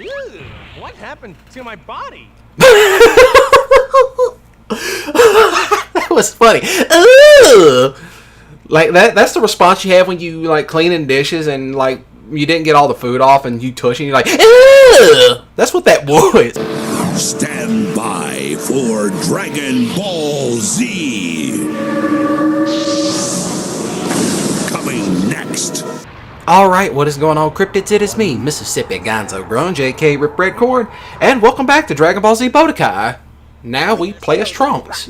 Ew, what happened to my body? That was funny. Ugh. Like that's the response you have when you like cleaning dishes and like you didn't get all the food off and you tush and you're like, ugh. That's what that was. Stand by for Dragon Ball Z. Coming next. Alright, what is going on, cryptids? It is me, Mississippi Gonzo Grown, JK Rip Red Corn, and welcome back to Dragon Ball Z BUDOKAI. Now we play as Trunks.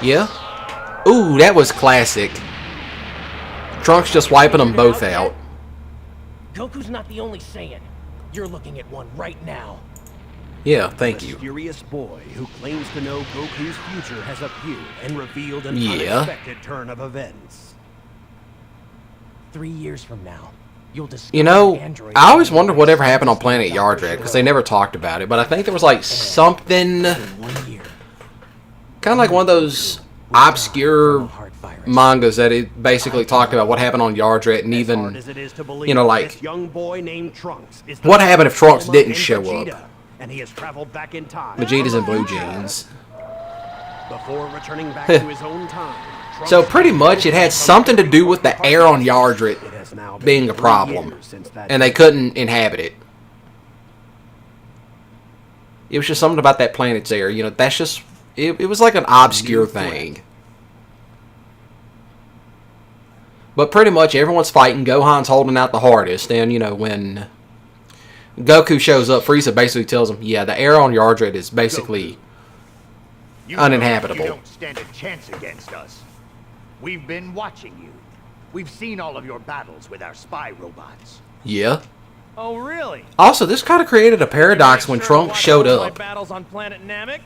Yeah? Ooh, that was classic. Trunks just wiping them both out. Goku's not the only Saiyan. You're looking at one right now. Yeah, thank you. A mysterious boy who claims to know Goku's future has appeared and revealed an Yeah. unexpected turn of events. 3 years from now, you'll discover You know, Android I always wonder whatever happened on Planet Yardrat, because they never talked about it, but I think there was like something, in 1 year. kind of like one of those obscure mangas that it basically talked about what happened on Yardrat and even, you know, like, this young boy named Trunks is the what happened if Trunks Bulma didn't and show Vegeta, up. and he has traveled back in time. Vegeta's in blue jeans. Before returning back to his own time. Trunks So pretty much it had something to do with the air on Yardrat It has now been being a 3 problem, years since that and they couldn't inhabit it. It was just something about that planet's air, you know, that's just, it was like an obscure thing. But pretty much everyone's fighting, Gohan's holding out the hardest, and you know, when Goku shows up, Frieza basically tells him, yeah, the air on Yardrat is basically uninhabitable. You don't stand a chance against us. We've been watching you. We've seen all of your battles with our spy robots. Yeah. Oh, really? Also, this kind of created a paradox when Trunks showed My up. battles on planet Namek?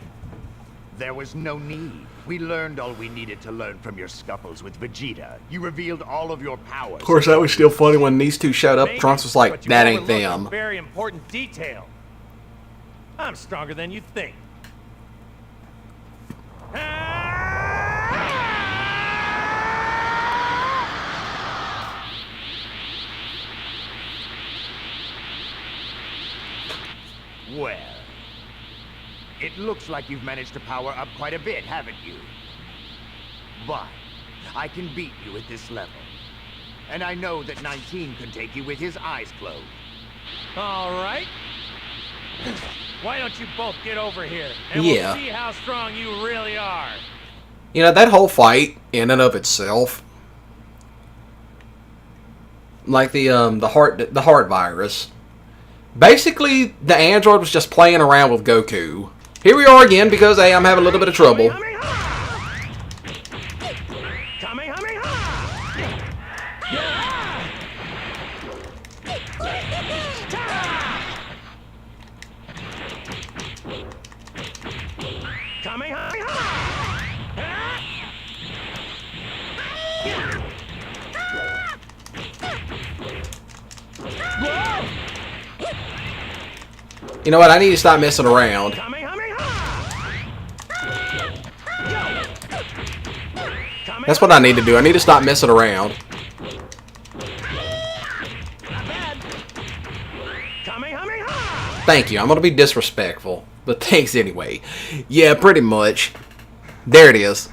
There was no need. We learned all we needed to learn from your scuffles with Vegeta. You revealed all of your powers. Of course, that was still funny when these two showed up. Maybe, Trunks was like, but you that ain't overlooked a them. very important detail. I'm stronger than you think. Well, it looks like you've managed to power up quite a bit, haven't you? But I can beat you at this level. And I know that 19 can take you with his eyes closed. All right. Why don't you both get over here, and Yeah. we'll see how strong you really are. You know, that whole fight, in and of itself, like the heart virus. Basically, the android was just playing around with Goku. Here we are again because, hey, I'm having a little bit of trouble. You know what? I need to stop messing around. That's what I need to do. I need to stop messing around. Thank you. I'm going to be disrespectful. But thanks anyway. Yeah, pretty much. There it is.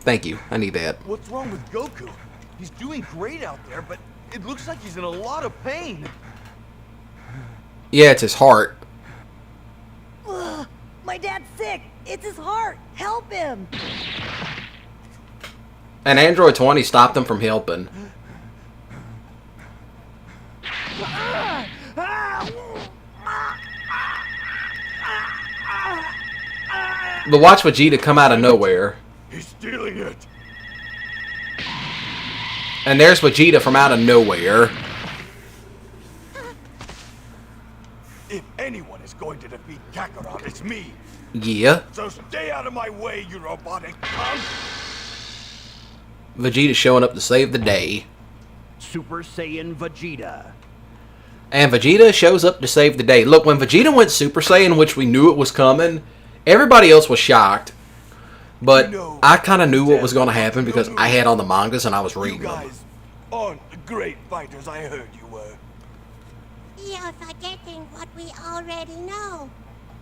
Thank you. I need that. What's wrong with Goku? He's doing great out there, but it looks like he's in a lot of pain. Yeah, it's his heart. Ugh, my dad's sick. It's his heart. Help him. And Android 20 stopped him from helping. But watch Vegeta come out of nowhere. He's stealing it. And there's Vegeta from out of nowhere. If anyone is going to defeat Kakarot, it's me. Yeah. So stay out of my way, you robotic punk. Vegeta showing up to save the day. Super Saiyan Vegeta. And Vegeta shows up to save the day. Look, when Vegeta went Super Saiyan, which we knew it was coming, everybody else was shocked. But I kind of knew what was going to happen because I had all the mangas and I was reading them. You guys aren't the great fighters I heard you were. You're forgetting what we already know.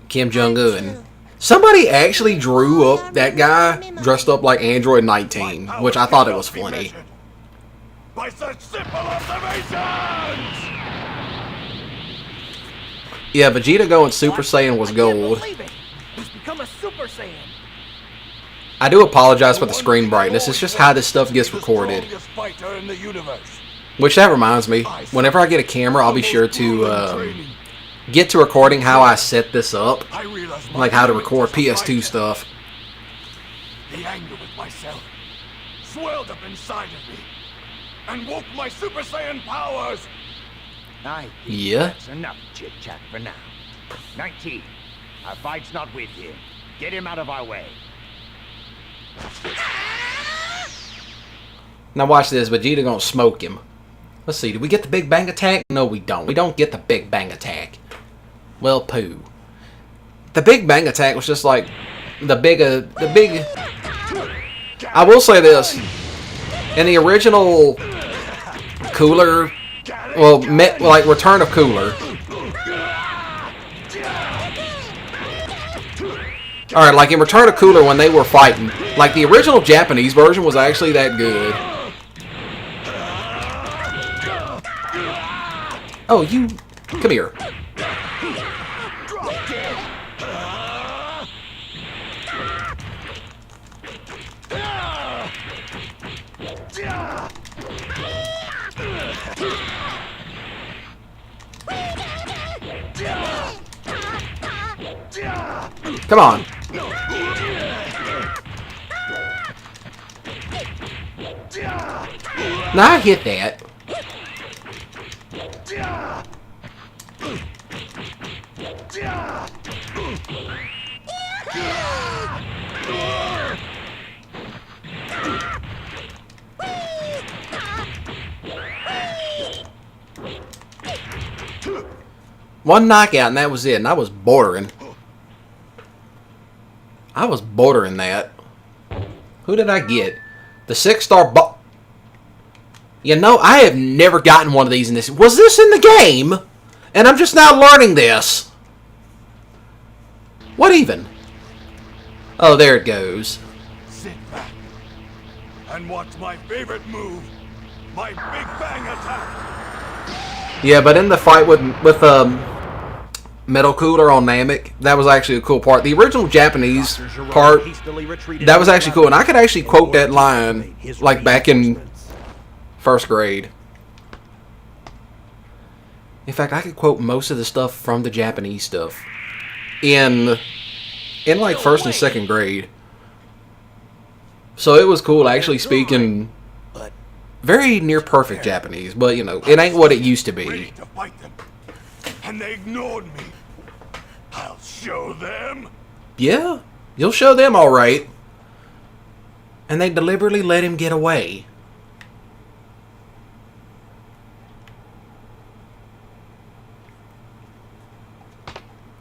Kim Jong-un. Somebody actually drew up that guy dressed up like Android 19, which I thought it was funny. By such simple observations! Yeah, Vegeta going Super Saiyan was gold. He's become a Super Saiyan. I do apologize for the screen brightness. It's just how this stuff gets recorded. Which that reminds me, whenever I get a camera, I'll be sure to get to recording how I set this up, like how to record PS2 stuff. The anger with myself swelled up inside of me and woke my Super Saiyan powers. Yeah. That's enough chit-chat for now. 19, our fight's not with him. Get him out of our way. Now watch this. Vegeta gonna smoke him. Let's see. Did we get the Big Bang Attack? No, we don't. We don't get the Big Bang Attack. Well, poo. The Big Bang Attack was just like the big. I will say this. In the original Cooler, well, like Return of Cooler. Alright, like in Return of Cooler when they were fighting, like the original Japanese version was actually that good. Oh, you... Come here. Come on. Now I hit that. One knockout and that was it, and I was bordering. I was bordering that. Who did I get? The 6-star ball. You know, I have never gotten one of these in this. Was this in the game? And I'm just now learning this. What even? Oh, there it goes. Sit back and watch my favorite move, my Big Bang Attack. Yeah, but in the fight with Metal Cooler on Namek, that was actually a cool part. The original Japanese part, that was actually cool. And I could actually quote that line, like, back in first grade. In fact, I could quote most of the stuff from the Japanese stuff in like, first and second grade. So it was cool actually speaking very near perfect Japanese. But, you know, it ain't what it used to be. And they ignored me. I'll show them. Yeah, you'll show them all right. And they deliberately let him get away.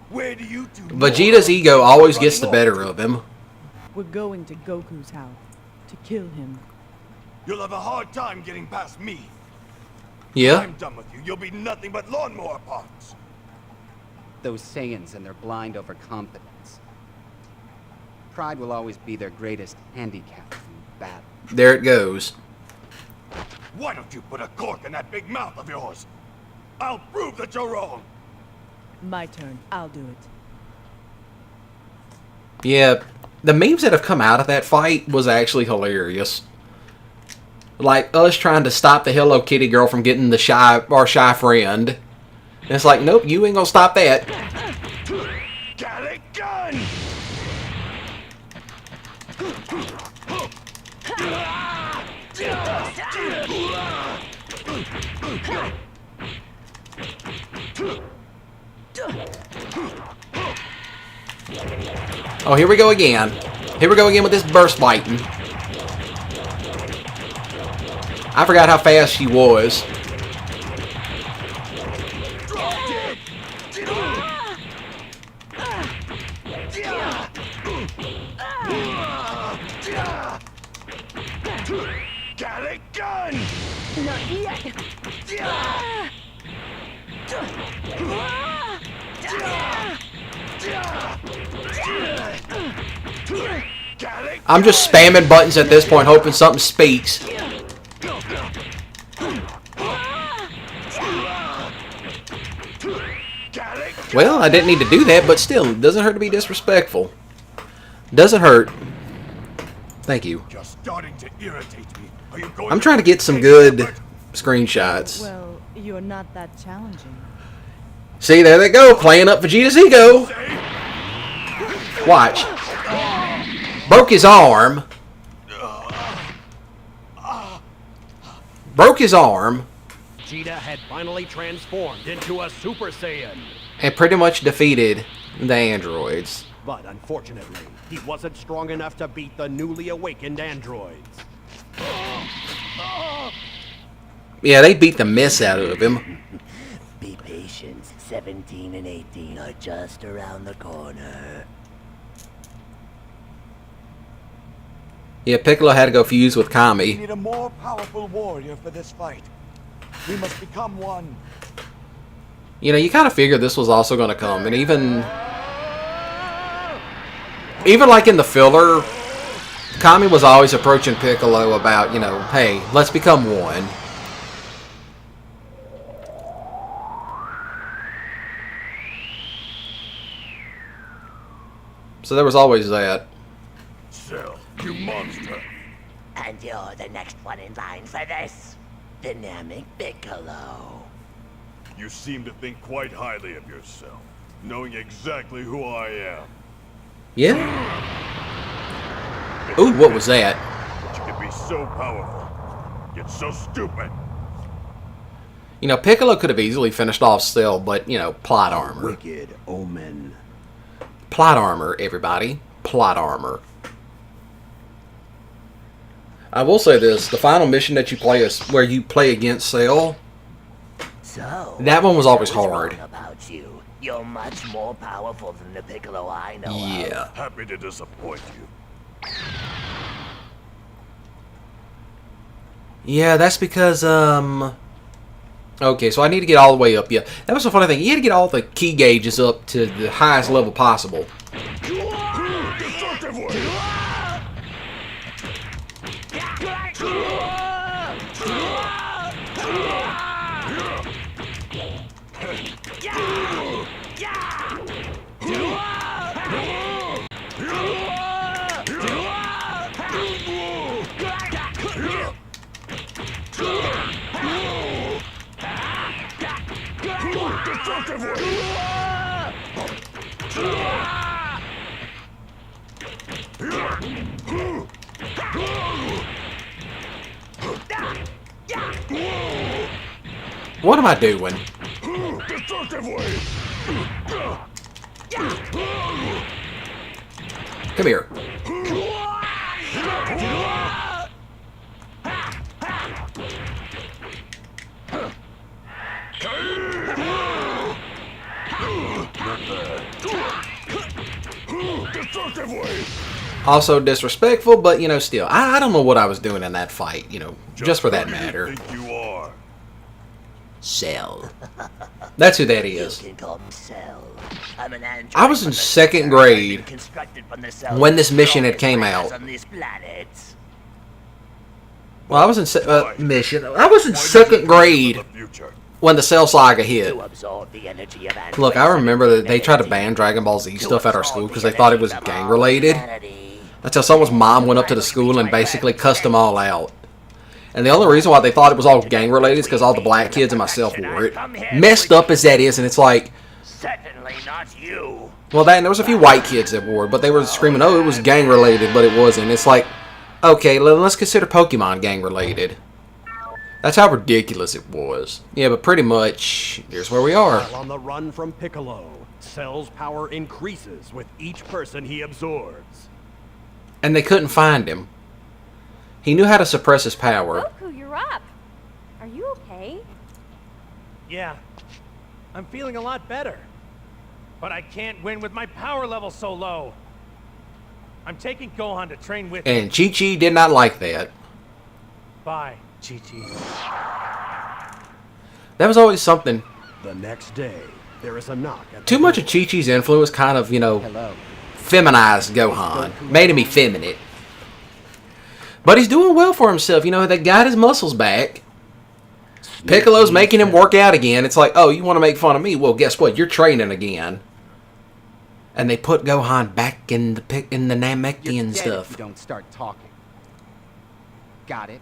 Where do you two Vegeta's ego always gets the better of him. We're going to Goku's house to kill him. You'll have a hard time getting past me. Yeah? I'm done with you. You'll be nothing but lawnmower parts. Those Saiyans and their blind overconfidence. Pride will always be their greatest handicap in battle. There it goes. Why don't you put a cork in that big mouth of yours? I'll prove that you're wrong. My turn. I'll do it. Yeah, the memes that have come out of that fight was actually hilarious. Like us trying to stop the Hello Kitty girl from getting our shy friend. And it's like, nope, you ain't gonna stop that. Got a gun! Oh, here we go again. Here we go again with this burst biting. I forgot how fast she was. Got a gun! Not yet. I'm just spamming buttons at this point, hoping something speaks. Well, I didn't need to do that, but still, it doesn't hurt to be disrespectful. Doesn't hurt. Thank you. Just starting to irritate me. Are you going I'm trying to get some good screenshots. Well, you're not that challenging. See, there they go, playing up Vegeta's ego. Watch. Broke his arm. Broke his arm. Vegeta had finally transformed into a Super Saiyan. And pretty much defeated the androids. But unfortunately, he wasn't strong enough to beat the newly awakened androids. Yeah, they beat the mess out of him. Be patient. 17 and 18 are just around the corner. Yeah, Piccolo had to go fuse with We Kami. need a more powerful warrior for this fight. We must become one. You know, you kind of figured this was also going to come. And even like in the filler, Kami was always approaching Piccolo about, you know, hey, let's become one. So there was always that. Cell, you monster. And you're the next one in line for this. Dynamic Piccolo. You seem to think quite highly of yourself, knowing exactly who I am. Yeah? Ooh, what was that? But you can be so powerful, yet so stupid. You know, Piccolo could have easily finished off Cell, but, you know, plot armor. Wicked omen. Plot armor, everybody. Plot armor. I will say this, the final mission that you play is where you play against Cell. So, That one was always I was hard. wrong about you. You're much more powerful than the Piccolo I know of. Yeah. Happy to disappoint you. Yeah, that's because, okay, so I need to get all the way up, yeah. That was the funny thing, you had to get all the key gauges up to the highest level possible. Destructive way! What am I doing? Destructive way! Come here. Destructive way! Also disrespectful, but, you know, still. I don't know what I was doing in that fight, you know, just for that matter. Who do you think you are? Cell. That's who that is. You can call me Cell. I'm an android I was in from the second Cell grade I've been constructed from the cells when this of mission had all came races out. on this planet. Well, I was in second grade when the Cell Saga hit. To absorb the energy of androids Look, I remember that they tried to humanity. ban Dragon Ball Z To stuff at our absorb school the because they thought it was energy of gang all related. humanity. That's how someone's mom went up to the school and basically cussed them all out. And the only reason why they thought it was all gang related is because all the black kids and myself wore it. Messed up as that is, and it's like, Certainly not you. well, that and there was a few white kids that wore it, but they were screaming, oh, it was gang related, but it wasn't. It's like, okay, let's consider Pokemon gang related. That's how ridiculous it was. Yeah, but pretty much, here's where we are. While on the run from Piccolo, Cell's power increases with each person he absorbs. And they couldn't find him. He knew how to suppress his power. Goku, you're up. Are you okay? Yeah, I'm feeling a lot better. But I can't win with my power level so low. I'm taking Gohan to train with me. And Chi-Chi did not like that. Bye, Chi-Chi. That was always something. The next day, there is a knock at Too the much of door. Chi-Chi's influence kind of, you know, Hello. feminized Gohan. Made him effeminate. But he's doing well for himself. You know, they got his muscles back. Piccolo's making him work out again. It's like, oh, you want to make fun of me? Well, guess what? You're training again. And they put Gohan back in the Namekian If stuff. you don't start talking. Got it?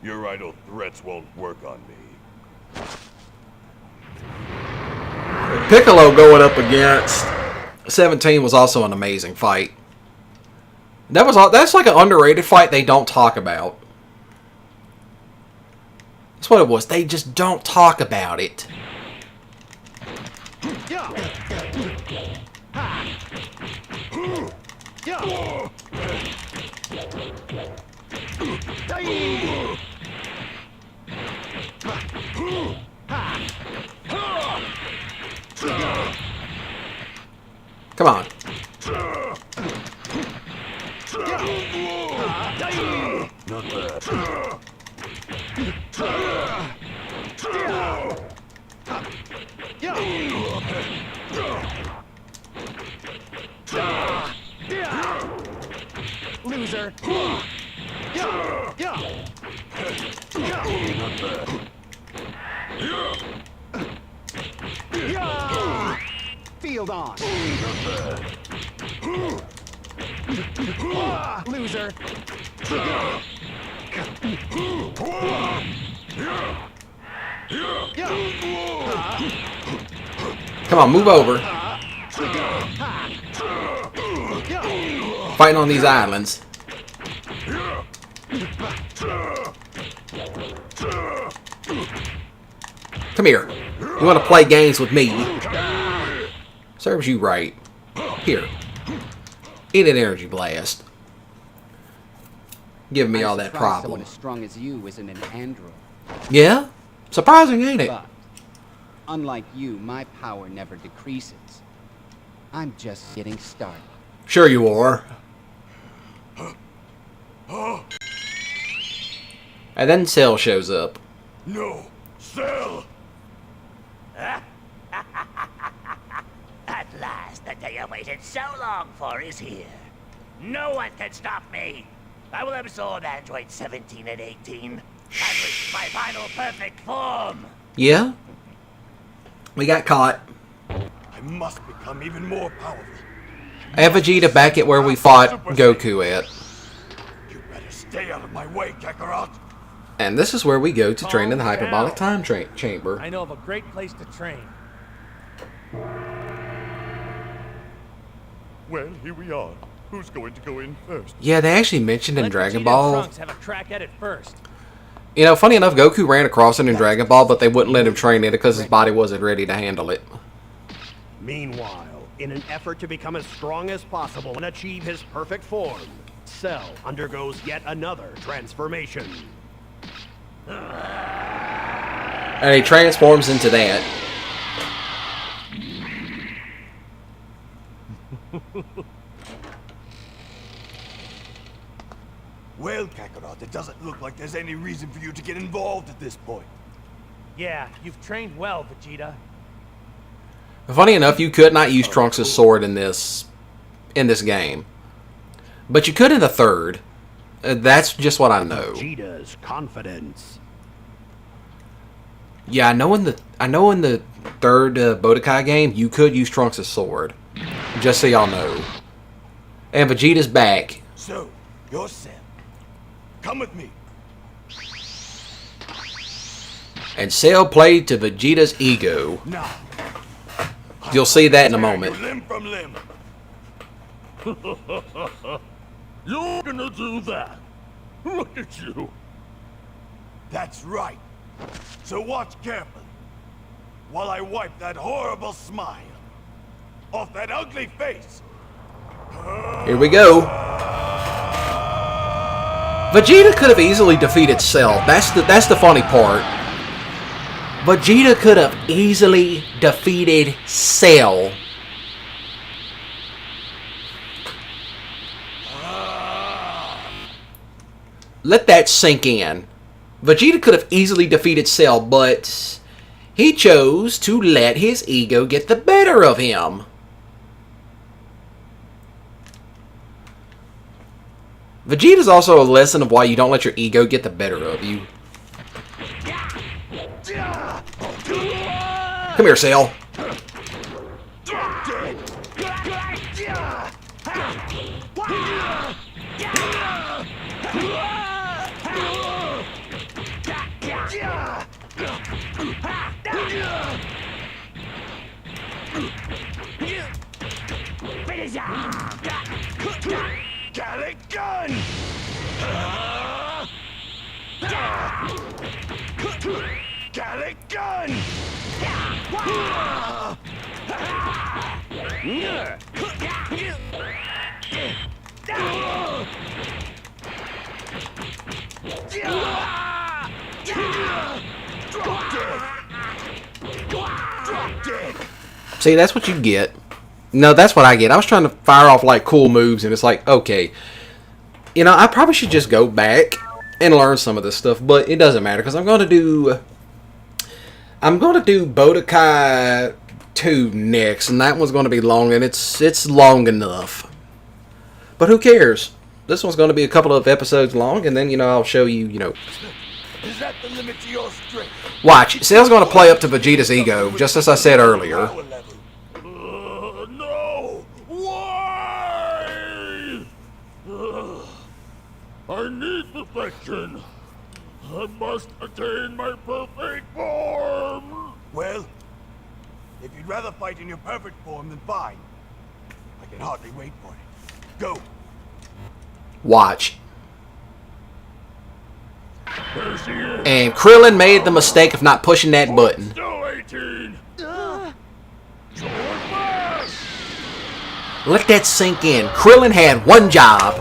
Your idle threats won't work on me. Piccolo going up against 17 was also an amazing fight. That's like an underrated fight they don't talk about. That's what it was. They just don't talk about it. Come on. Not bad. Loser. Field on. Loser. Come on, move over. Fighting on these islands. Come here. You want to play games with me? Serves you right. Here. Eat an energy blast. Give me all that Someone problem. as strong as you isn't an android. Yeah? Surprising, ain't it? But, unlike you, my power never decreases. I'm just getting started. Sure you are. And then Cell shows up. No, Cell! At last, the day I waited so long for is here. No one can stop me. I will absorb Android 17 and 18 and reach my final perfect form. Yeah? We got caught. I must become even more powerful. I have Vegeta back at where we fought Goku at. You better stay out of my way, Kakarot. And this is where we go to train in the Calm hyperbolic down. time chamber. I know of a great place to train. Well, here we are. Who's going to go in first? Yeah, they actually mentioned in Let Dragon Vegeta Ball. and Trunks have a crack at it first. You know, funny enough, Goku ran across it in Dragon Ball, but they wouldn't let him train it because his body wasn't ready to handle it. Meanwhile, in an effort to become as strong as possible and achieve his perfect form, Cell undergoes yet another transformation. And he transforms into that. Well, Kakarot, it doesn't look like there's any reason for you to get involved at this point. Yeah, you've trained well, Vegeta. Funny enough, you could not use Trunks' sword in this game. But you could in the third. That's just what I know. Vegeta's confidence. Yeah, I know in the third Budokai game, you could use Trunks' sword. Just so y'all know. And Vegeta's back. So, you're Cell. Come with me. And Cell played to Vegeta's ego. Now. You'll see that in a moment. Limb from limb. You're gonna do that. Look at you. That's right. So watch carefully while I wipe that horrible smile off that ugly face. Here we go. Vegeta could have easily defeated Cell. That's the funny part. Vegeta could have easily defeated Cell. Let that sink in. Vegeta could have easily defeated Cell, but he chose to let his ego get the better of him. Vegeta's also a lesson of why you don't let your ego get the better of you. Come here, Cell. Got a gun! Got a gun! See, that's what you get. No, that's what I get. I was trying to fire off like cool moves, and it's like, okay, you know, I probably should just go back and learn some of this stuff, but it doesn't matter because I'm going to do Budokai 2 next, and that one's going to be long, and it's long enough. But who cares? This one's going to be a couple of episodes long, and then, you know, I'll show you, you know. Is that the limit to your strength? Watch. Cell's going to play up to Vegeta's ego, just as I said earlier. No! Why? I need perfection. I must attain my perfect form. Well, if you'd rather fight in your perfect form, then fine. I can hardly wait for it. Go. Watch. And Krillin made the mistake of not pushing that button. Let that sink in. Krillin had one job,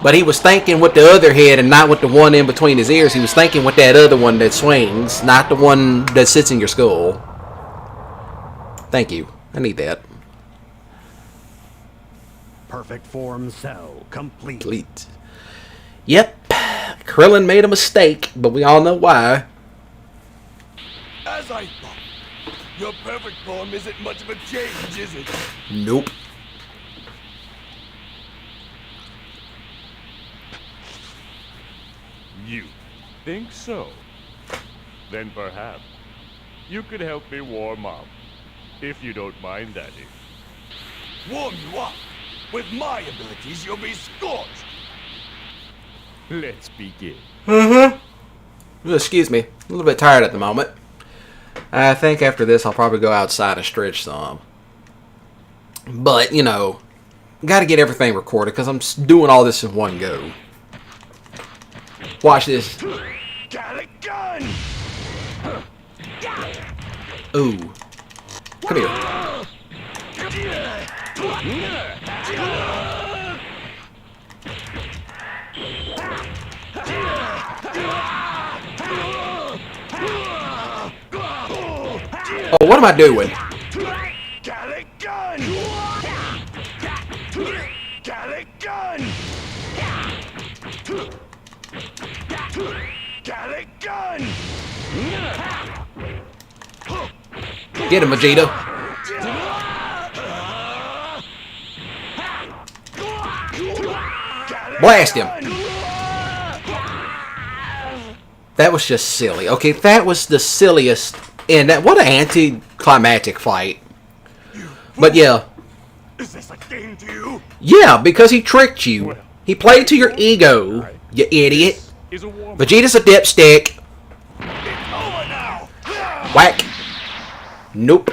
but he was thinking with the other head and not with the one in between his ears. He was thinking with that other one that swings, not the one that sits in your skull. Thank you. I need that. Perfect form cell complete. Yep. Krillin made a mistake, but we all know why. As I thought, your perfect form isn't much of a change, is it? Nope. You think so? Then perhaps you could help me warm up, if you don't mind, Daddy. Warm you up? With my abilities, you'll be scorched. Let's begin. Excuse me. A little bit tired at the moment. I think after this I'll probably go outside and stretch some. But, you know, got to get everything recorded because I'm doing all this in one go. Watch this. Got a gun! Ooh. Come here. Oh, what am I doing? Got a gun! Got a gun! Got a gun! Get him, Vegeta. Blast him. That was just silly. Okay, that was the silliest. And that, what an anticlimactic fight. But yeah. Is this a game to you? Yeah, because he tricked you. He played to your ego, you idiot. Vegeta's a dipstick. Whack. Nope.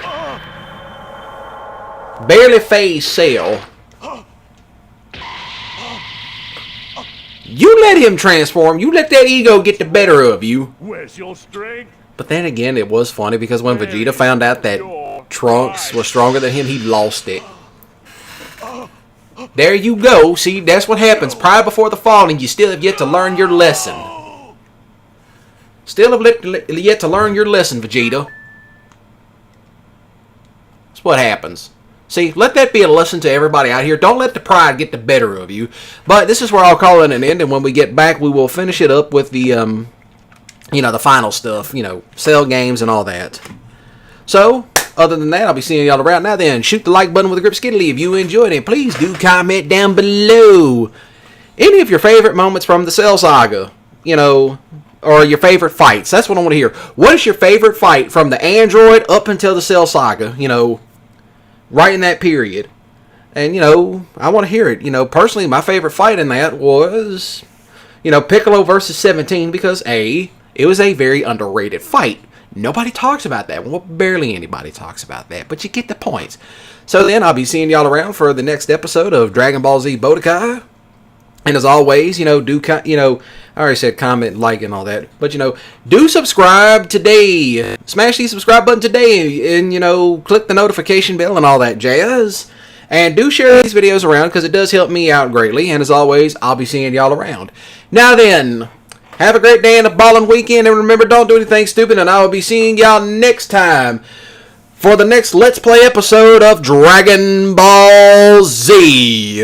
Barely phased Cell. You let him transform. You let that ego get the better of you. Where's your strength? But then again, it was funny because when Vegeta found out that Trunks was stronger than him, he lost it. There you go. See, that's what happens. Pride before the fall, and you still have yet to learn your lesson. Still have yet to learn your lesson, Vegeta. That's what happens. See, let that be a lesson to everybody out here. Don't let the pride get the better of you. But this is where I'll call it an end, and when we get back, we will finish it up with the, you know, the final stuff. You know, Cell games and all that. So, other than that, I'll be seeing y'all around. Now then, shoot the like button with a grip skiddly if you enjoyed it. Please do comment down below. any of your favorite moments from the Cell Saga, you know, or your favorite fights. That's what I want to hear. What is your favorite fight from the Android up until the Cell Saga, you know, right in that period? And, you know, I want to hear it. You know, personally, my favorite fight in that was, you know, Piccolo versus 17 because, A, it was a very underrated fight. Nobody talks about that. Well, barely anybody talks about that, but you get the points. So then I'll be seeing y'all around for the next episode of Dragon Ball Z Budokai. And as always, you know, I already said comment, like, and all that. But, you know, do subscribe today. Smash the subscribe button today. And, you know, click the notification bell and all that jazz. And do share these videos around because it does help me out greatly. And as always, I'll be seeing y'all around. Now then, have a great day and a ballin' weekend. And remember, don't do anything stupid. And I will be seeing y'all next time for the next Let's Play episode of Dragon Ball Z.